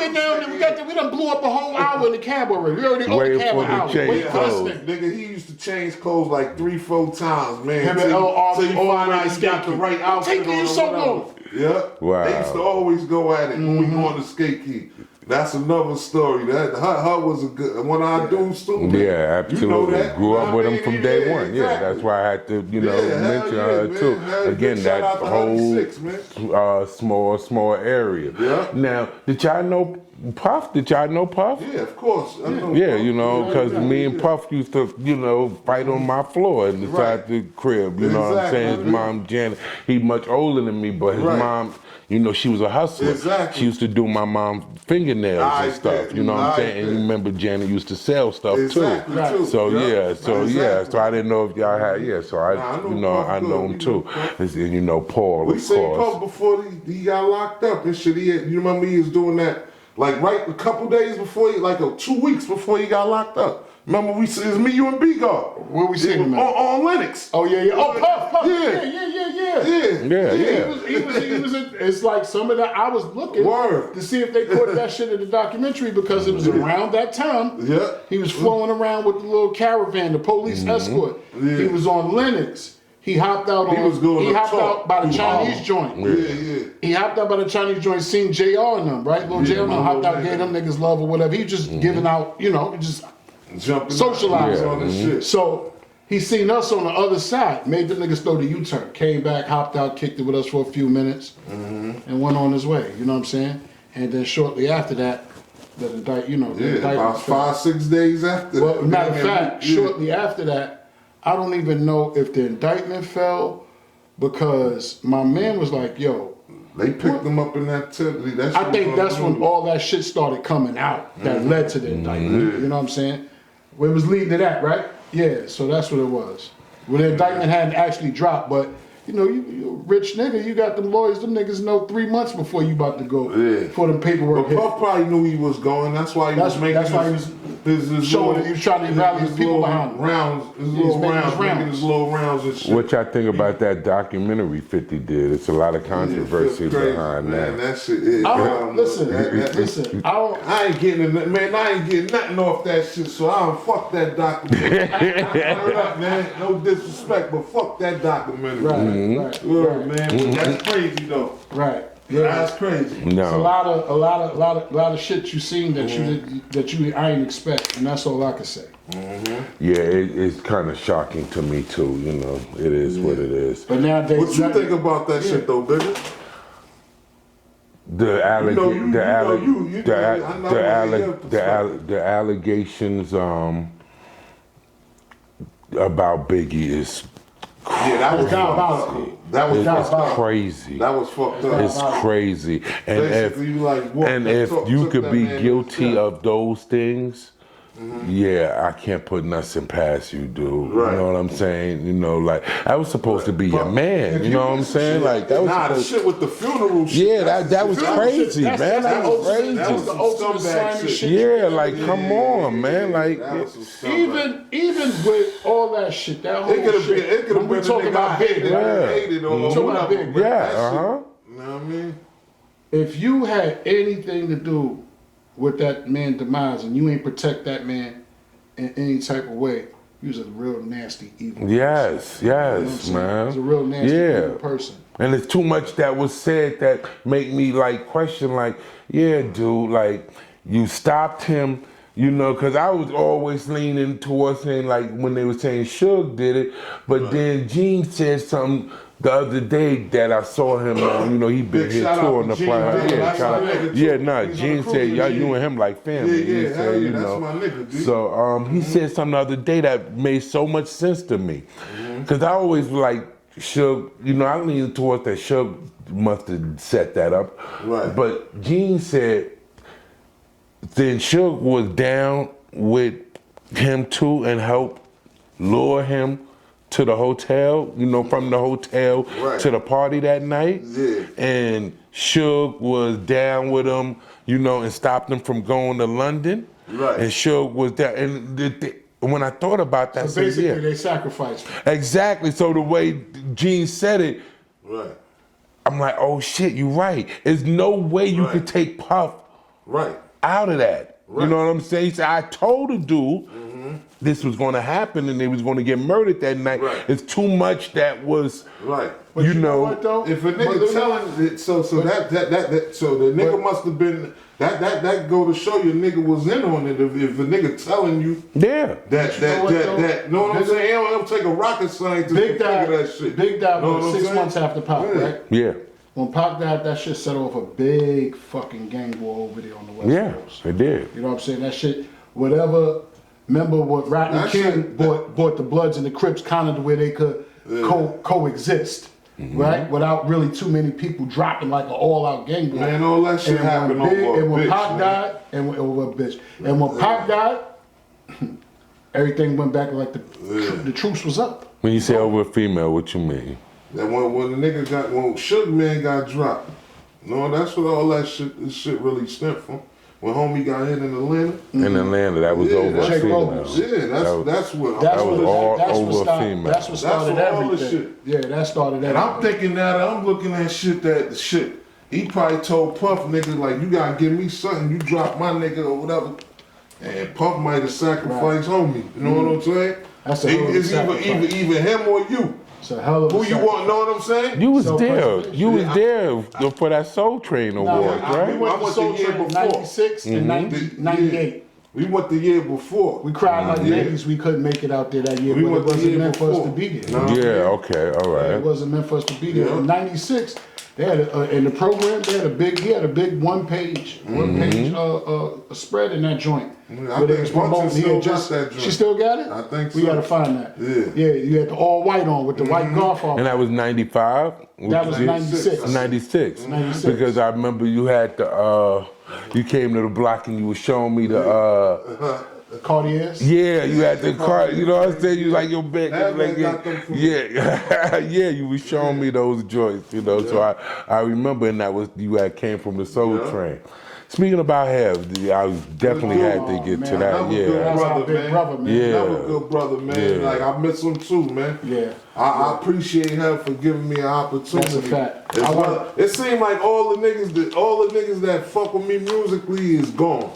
been down there. We done blew up a whole hour in the cab already. We already over the cab an hour. Wait for this nigga, he used to change clothes like 3-4 times, man. Him and so you all got the right outfit on. Taking you so long. Yeah. Wow. They used to always go at it when we go on the skate key. That's another story. That her was a good one. I do too. Yeah, absolutely. You know that. Grew up with him from day one. Exactly. Yeah, that's why I had to, mention her too. Again, that whole small area. Yeah. Now, did y'all know Puff? Yeah, of course. I know Yeah, because me and Puff used to, fight on my floor inside the crib. You know what I'm saying? His mom, Janet, he much older than me, but his mom, she was a hustler. Exactly. She used to do my mom's fingernails and stuff. You know what I'm saying? And you remember Janet used to sell stuff too. So so I didn't know if y'all had. So I know him too. And Paul, we of seen course. Puff before he got locked up and shit. You remember he was doing that like right a couple days before 2 weeks before he got locked up. Remember it was me, you, and Biggie. Where we seen him at? On Lennox. Oh yeah. Oh Puff. Yeah. He was. It's like some of that. I was looking to see if they put that shit in the documentary because it was around that time. Yeah. He was flowing around with the little caravan, the police escort. Yeah. He was on Lennox. He hopped out on. He hopped out by the Chinese joint. Yeah. He hopped out by the Chinese joint, seen JR and them, right? Little JR and them hopped out, gave them niggas love or whatever. He was just giving out, just jumping, socializing on this shit. So he seen us on the other side, made the niggas throw the U-turn, came back, hopped out, kicked it with us for a few minutes, and went on his way. You know what I'm saying? And then shortly after that, the indictment. About 5-6 days after. Well, matter of fact, shortly after that, I don't even know if the indictment fell because my man was like, "Yo." They picked them up in that tip. I think that's when all that shit started coming out that led to the indictment. You know what I'm saying? Well, it was leading to that, right? Yeah, so that's what it was. Well, the indictment hadn't actually dropped, but you a rich nigga, you got them lawyers, them niggas know 3 months before you about to go for them paperwork. But Puff probably knew he was going. That's why he was making his showing that he was trying to rally his people behind him. Making his little rounds and shit. What y'all think about that documentary 50 did? It's a lot of controversy behind that. That shit is. Listen. I ain't getting nothing off that shit, so I don't fuck that documentary. Word up, man. No disrespect, but fuck that documentary. Right. Man. That's crazy though. Right. Yeah, that's crazy. No. It's a lot of shit you seen that I ain't expect, and that's all I can say. Yeah, it's kind of shocking to me too. It is what it is. But nowadays, what you think about that shit though, Biggie? The allegations about Biggie is. Yeah, that was diabolical. That was crazy. That was fucked up. It's crazy. And if you could be guilty of those things, I can't put nothing past you, dude. Right. You know what I'm saying? Like I was supposed to be your man. You know what I'm saying? Like that was the shit with the funeral shit. Yeah, that was crazy, man. That was crazy. That was the ultimate slimy shit. Yeah, like come on, man. Like even with all that shit, that whole shit. It could have been talking about hated or whatever. You know what I mean? If you had anything to do with that man Demise and you ain't protect that man in any type of way, he was a real nasty, evil person. Yes, man. He's a real nasty, evil person. And it's too much that was said that make me question dude, you stopped him, because I was always leaning towards him when they were saying Suge did it, but then Gene said something the other day that I saw him on, he been here touring the planet. Gene said, you and him like family. He said, that's my nigga, dude. So he said something the other day that made so much sense to me. Because I always Suge, I lean towards that Suge must have set that up. Right. But Gene said, then Suge was down with him too and helped lure him to the hotel, from the hotel to the party that night. Yeah. And Suge was down with him, and stopped him from going to London. Right. And Suge was there. And when I thought about that, so basically they sacrificed him. Exactly. So the way Gene said it, right. I'm like, oh shit, you're right. There's no way you could take Puff Right. out of that. Right. You know what I'm saying? He said, I told the dude this was going to happen and they was going to get murdered that night. Right. It's too much that was, Right. But you know what though? If a nigga telling it, so the nigga must have been that go to show you a nigga was in on it. If a nigga telling you yeah. know what I'm saying? It don't take a rocket scientist to figure that shit. Big died Know what I'm 6 saying? months after Pac, right? Yeah. When Pac died, that shit set off a big fucking gang war over there on the West Yeah, Coast. it did. You know what I'm saying? That shit, whatever. Remember what Rodney That King shit- bought the Bloods and the Crips kind of the way they could coexist, right? Without really too many people dropping like an all-out gang war. Man, all that shit happened over a And when bitch, Pac man. died, over a bitch. And when Pac died, everything went back like the truce was up. When you say over a female, what you mean? That when the nigga when Suge Man got dropped. No, that's what all that shit really stemmed from. When homie got hit in Atlanta. In Atlanta, that was over a Jake female. Robles. Yeah, that's what was all over a started, female. that's what started That's what all the everything. shit. Yeah, that started And everything. I'm thinking that I'm looking at shit he probably told Puff nigga like you gotta give me something, you drop my nigga or whatever. And Puff might have sacrificed homie. You know what I'm saying? That's a hell of a It's sacrifice. either him or you. It's a hell of a Who you want, know what I'm saying? You was So there. preservation. You was there for that Soul Train award, I right? We went I to went Soul the year Train in before. 96 and 98. We went the year before. We cried like Yeah. babies we couldn't make it out there that year, We but it went the wasn't year meant for us to before. be there. No. Yeah, okay, all It right. wasn't meant for us to be there. Yeah. In 96, they had in the program, he had a big one-page spread in that joint. I Where they think was promoting. Bunsen He still had got that joint. She still got it? I think We so. gotta find that. Yeah. Yeah, you had the all white on with the white golf off. And that was 95? That was 96. 96. 96. Because I remember you had the, you came to the block and you were showing me the, Cartiers. yeah, you had the car, you know what I'm saying? You like your back, That like, man got them from- yeah, yeah, you was showing me those joints, you know, so I remember, and that was, you had came from the Soul Train. Speaking about Hev, I definitely had to get to man, that, That was yeah. good That's our brother, big man. brother, man. Yeah. That was a good brother, man. Yeah. Like I miss him too, man. Yeah. I appreciate him for giving me an opportunity. That's a fact. As well. It seemed like all the niggas that fuck with me musically is gone.